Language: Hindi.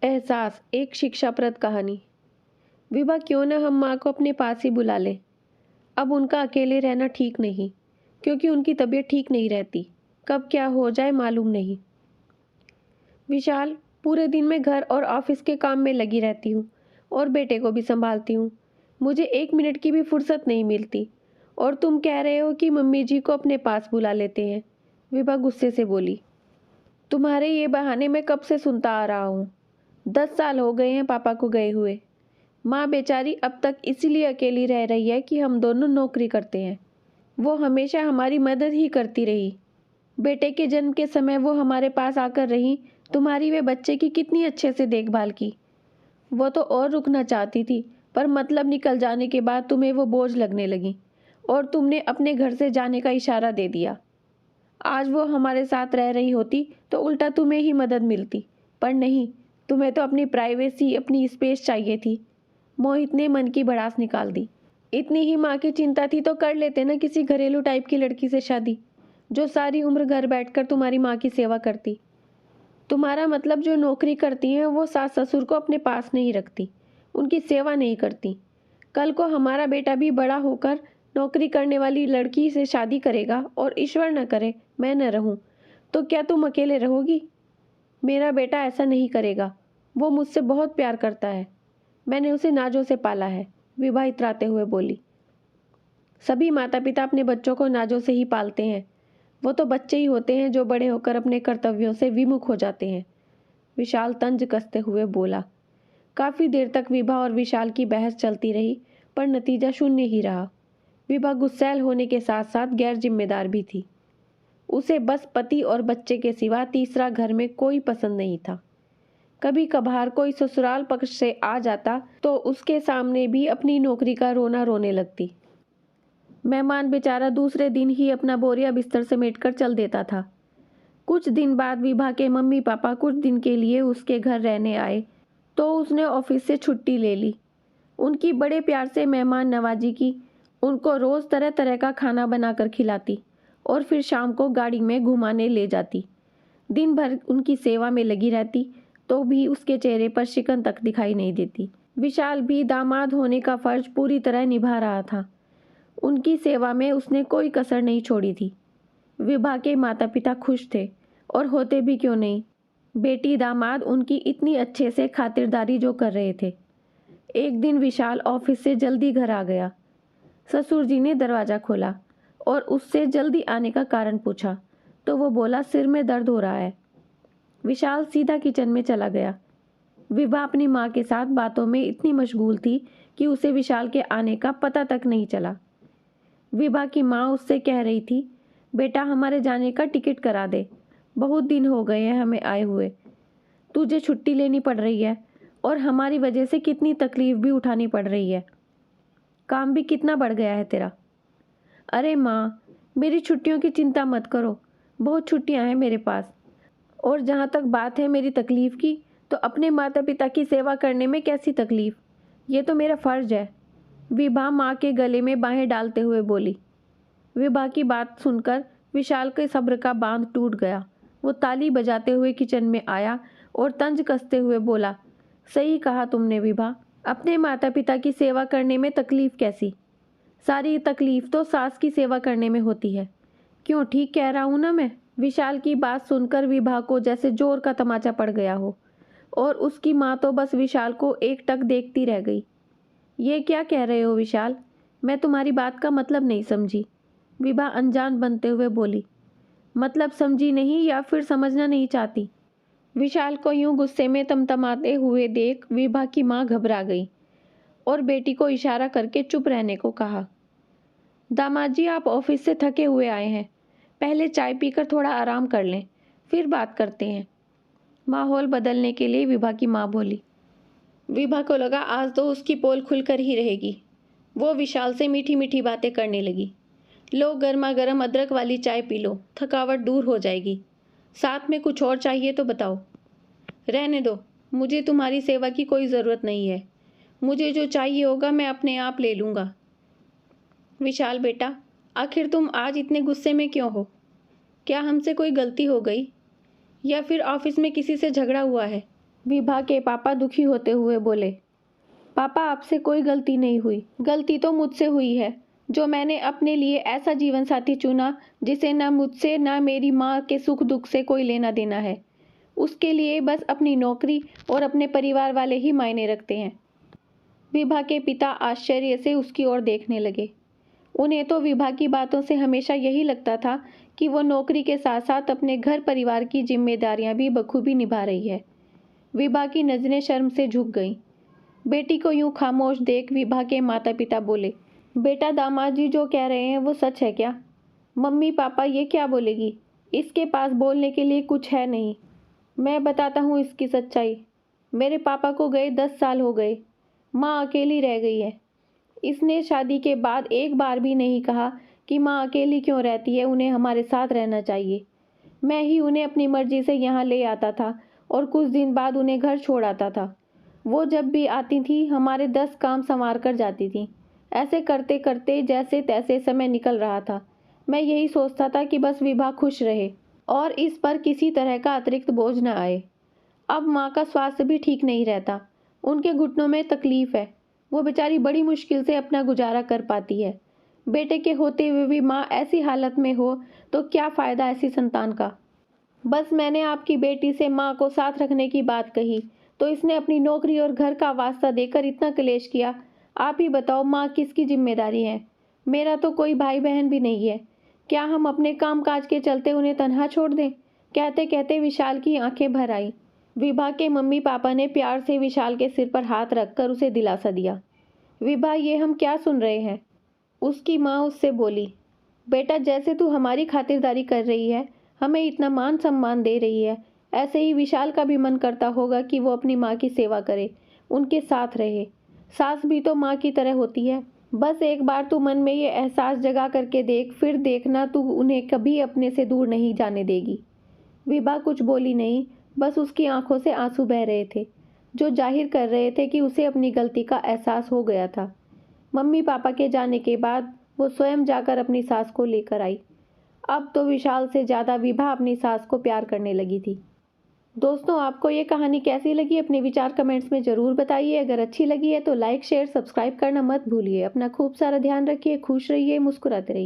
एहसास एक शिक्षाप्रद कहानी। विभा, क्यों न हम माँ को अपने पास ही बुला लें। अब उनका अकेले रहना ठीक नहीं, क्योंकि उनकी तबीयत ठीक नहीं रहती। कब क्या हो जाए मालूम नहीं। विशाल, पूरे दिन मैं घर और ऑफिस के काम में लगी रहती हूँ और बेटे को भी संभालती हूँ। मुझे 1 मिनट की भी फुर्सत नहीं मिलती और तुम कह रहे हो कि मम्मी जी को अपने पास बुला लेते हैं। विभा गुस्से से बोली। तुम्हारे ये बहाने मैं कब से सुनता आ रहा हूँ। 10 साल हो गए हैं पापा को गए हुए। माँ बेचारी अब तक इसीलिए अकेली रह रही है कि हम दोनों नौकरी करते हैं। वो हमेशा हमारी मदद ही करती रही। बेटे के जन्म के समय वो हमारे पास आकर रही। तुम्हारी वे बच्चे की कितनी अच्छे से देखभाल की। वो तो और रुकना चाहती थी, पर मतलब निकल जाने के बाद तुम्हें वो बोझ लगने लगी और तुमने अपने घर से जाने का इशारा दे दिया। आज वो हमारे साथ रह रही होती तो उल्टा तुम्हें ही मदद मिलती, पर नहीं, तुम्हें तो अपनी प्राइवेसी, अपनी स्पेस चाहिए थी। मोहित ने मन की भड़ास निकाल दी। इतनी ही माँ की चिंता थी तो कर लेते ना किसी घरेलू टाइप की लड़की से शादी, जो सारी उम्र घर बैठकर तुम्हारी माँ की सेवा करती। तुम्हारा मतलब जो नौकरी करती हैं वो सास ससुर को अपने पास नहीं रखती, उनकी सेवा नहीं करती। कल को हमारा बेटा भी बड़ा होकर नौकरी करने वाली लड़की से शादी करेगा और ईश्वर न करे मैं न रहूं, तो क्या तुम अकेले रहोगी? मेरा बेटा ऐसा नहीं करेगा। वो मुझसे बहुत प्यार करता है। मैंने उसे नाजों से पाला है, विभा इतराते हुए बोली। सभी माता पिता अपने बच्चों को नाजों से ही पालते हैं। वो तो बच्चे ही होते हैं जो बड़े होकर अपने कर्तव्यों से विमुख हो जाते हैं, विशाल तंज कसते हुए बोला। काफी देर तक विभा और विशाल की बहस चलती रही, पर नतीजा शून्य ही रहा। विभा गुस्सैल होने के साथ साथ गैर जिम्मेदार भी थी। उसे बस पति और बच्चे के सिवा तीसरा घर में कोई पसंद नहीं था। कभी कभार कोई ससुराल पक्ष से आ जाता तो उसके सामने भी अपनी नौकरी का रोना रोने लगती। मेहमान बेचारा दूसरे दिन ही अपना बोरिया बिस्तर समेटकर चल देता था। कुछ दिन बाद विभा के मम्मी पापा कुछ दिन के लिए उसके घर रहने आए तो उसने ऑफिस से छुट्टी ले ली। उनकी बड़े प्यार से मेहमान नवाजी की, उनको रोज तरह तरह का खाना बनाकर खिलाती और फिर शाम को गाड़ी में घुमाने ले जाती। दिन भर उनकी सेवा में लगी रहती तो भी उसके चेहरे पर शिकन तक दिखाई नहीं देती। विशाल भी दामाद होने का फर्ज पूरी तरह निभा रहा था। उनकी सेवा में उसने कोई कसर नहीं छोड़ी थी। विभा के माता पिता खुश थे, और होते भी क्यों नहीं। बेटी दामाद उनकी इतनी अच्छे से खातिरदारी जो कर रहे थे। एक दिन विशाल ऑफिस से जल्दी घर आ गया। ससुर जी ने दरवाजा खोला और उससे जल्दी आने का कारण पूछा तो वो बोला, सिर में दर्द हो रहा है। विशाल सीधा किचन में चला गया। विभा अपनी माँ के साथ बातों में इतनी मशगूल थी कि उसे विशाल के आने का पता तक नहीं चला। विभा की माँ उससे कह रही थी, बेटा हमारे जाने का टिकट करा दे, बहुत दिन हो गए हैं हमें आए हुए। तुझे छुट्टी लेनी पड़ रही है और हमारी वजह से कितनी तकलीफ भी उठानी पड़ रही है। काम भी कितना बढ़ गया है तेरा। अरे माँ, मेरी छुट्टियों की चिंता मत करो, बहुत छुट्टियां हैं मेरे पास। और जहाँ तक बात है मेरी तकलीफ की, तो अपने माता पिता की सेवा करने में कैसी तकलीफ, ये तो मेरा फर्ज है। विभा माँ के गले में बाहें डालते हुए बोली। विभा की बात सुनकर विशाल के सब्र का बांध टूट गया। वो ताली बजाते हुए किचन में आया और तंज कसते हुए बोला, सही कहा तुमने विभा, अपने माता पिता की सेवा करने में तकलीफ कैसी, सारी तकलीफ तो सास की सेवा करने में होती है। क्यों, ठीक कह रहा हूं ना मैं? विशाल की बात सुनकर विभा को जैसे जोर का तमाचा पड़ गया हो, और उसकी माँ तो बस विशाल को एकटक देखती रह गई। ये क्या कह रहे हो विशाल? मैं तुम्हारी बात का मतलब नहीं समझी, विभा अनजान बनते हुए बोली। मतलब समझी नहीं या फिर समझना नहीं चाहती? विशाल को यूं गुस्से में तमतमाते हुए देख विभा की माँ घबरा गई और बेटी को इशारा करके चुप रहने को कहा। दामाद जी, आप ऑफिस से थके हुए आए हैं, पहले चाय पीकर थोड़ा आराम कर लें, फिर बात करते हैं। माहौल बदलने के लिए विभा की माँ बोली। विभा को लगा आज तो उसकी पोल खुलकर ही रहेगी। वो विशाल से मीठी मीठी बातें करने लगी। लो, गर्मा गर्म अदरक वाली चाय पी लो, थकावट दूर हो जाएगी। साथ में कुछ और चाहिए तो बताओ। रहने दो, मुझे तुम्हारी सेवा की कोई ज़रूरत नहीं है। मुझे जो चाहिए होगा मैं अपने आप ले लूँगा। विशाल बेटा, आखिर तुम आज इतने गुस्से में क्यों हो? क्या हमसे कोई गलती हो गई या फिर ऑफिस में किसी से झगड़ा हुआ है? विभा के पापा दुखी होते हुए बोले, पापा आपसे कोई गलती नहीं हुई, गलती तो मुझसे हुई है जो मैंने अपने लिए ऐसा जीवन साथी चुना जिसे ना मुझसे ना मेरी माँ के सुख दुख से कोई लेना देना है। उसके लिए बस अपनी नौकरी और अपने परिवार वाले ही मायने रखते हैं। विभा के पिता आश्चर्य से उसकी ओर देखने लगे। उन्हें तो विभा की बातों से हमेशा यही लगता था कि वो नौकरी के साथ साथ अपने घर परिवार की जिम्मेदारियां भी बखूबी निभा रही है। विभा की नजरें शर्म से झुक गईं। बेटी को यूं खामोश देख विभा के माता पिता बोले, बेटा दामाद जी जो कह रहे हैं वो सच है क्या? मम्मी पापा ये क्या बोलेगी? इसके पास बोलने के लिए कुछ है नहीं। मैं बताता हूँ इसकी सच्चाई। मेरे पापा को गए 10 साल हो गए। माँ अकेली रह गई है। इसने शादी के बाद एक बार भी नहीं कहा कि माँ अकेली क्यों रहती है, उन्हें हमारे साथ रहना चाहिए। मैं ही उन्हें अपनी मर्जी से यहाँ ले आता था और कुछ दिन बाद उन्हें घर छोड़ आता था। वो जब भी आती थी हमारे 10 काम संवार कर जाती थी। ऐसे करते करते जैसे तैसे समय निकल रहा था। मैं यही सोचता था कि बस विभा खुश रहे और इस पर किसी तरह का अतिरिक्त बोझ न आए। अब माँ का स्वास्थ्य भी ठीक नहीं रहता। उनके घुटनों में तकलीफ है। वो बेचारी बड़ी मुश्किल से अपना गुजारा कर पाती है। बेटे के होते हुए भी माँ ऐसी हालत में हो तो क्या फ़ायदा ऐसी संतान का। बस मैंने आपकी बेटी से माँ को साथ रखने की बात कही तो इसने अपनी नौकरी और घर का वास्ता देकर इतना क्लेश किया। आप ही बताओ माँ किसकी जिम्मेदारी है? मेरा तो कोई भाई बहन भी नहीं है। क्या हम अपने काम काज के चलते उन्हें तन्हा छोड़ दें? कहते कहते विशाल की आंखें भर आई। विभा के मम्मी पापा ने प्यार से विशाल के सिर पर हाथ रखकर उसे दिलासा दिया। विभा ये हम क्या सुन रहे हैं? उसकी माँ उससे बोली, बेटा जैसे तू हमारी खातिरदारी कर रही है, हमें इतना मान सम्मान दे रही है, ऐसे ही विशाल का भी मन करता होगा कि वो अपनी माँ की सेवा करे, उनके साथ रहे। सास भी तो माँ की तरह होती है। बस एक बार तू मन में ये एहसास जगा करके देख, फिर देखना तू उन्हें कभी अपने से दूर नहीं जाने देगी। विभा कुछ बोली नहीं, बस उसकी आंखों से आंसू बह रहे थे जो जाहिर कर रहे थे कि उसे अपनी गलती का एहसास हो गया था। मम्मी पापा के जाने के बाद वो स्वयं जाकर अपनी सास को लेकर आई। अब तो विशाल से ज़्यादा विभा अपनी सास को प्यार करने लगी थी। दोस्तों आपको ये कहानी कैसी लगी अपने विचार कमेंट्स में ज़रूर बताइए। अगर अच्छी लगी है तो लाइक शेयर सब्सक्राइब करना मत भूलिए। अपना खूब सारा ध्यान रखिए, खुश रहिए, मुस्कुराते रहिए।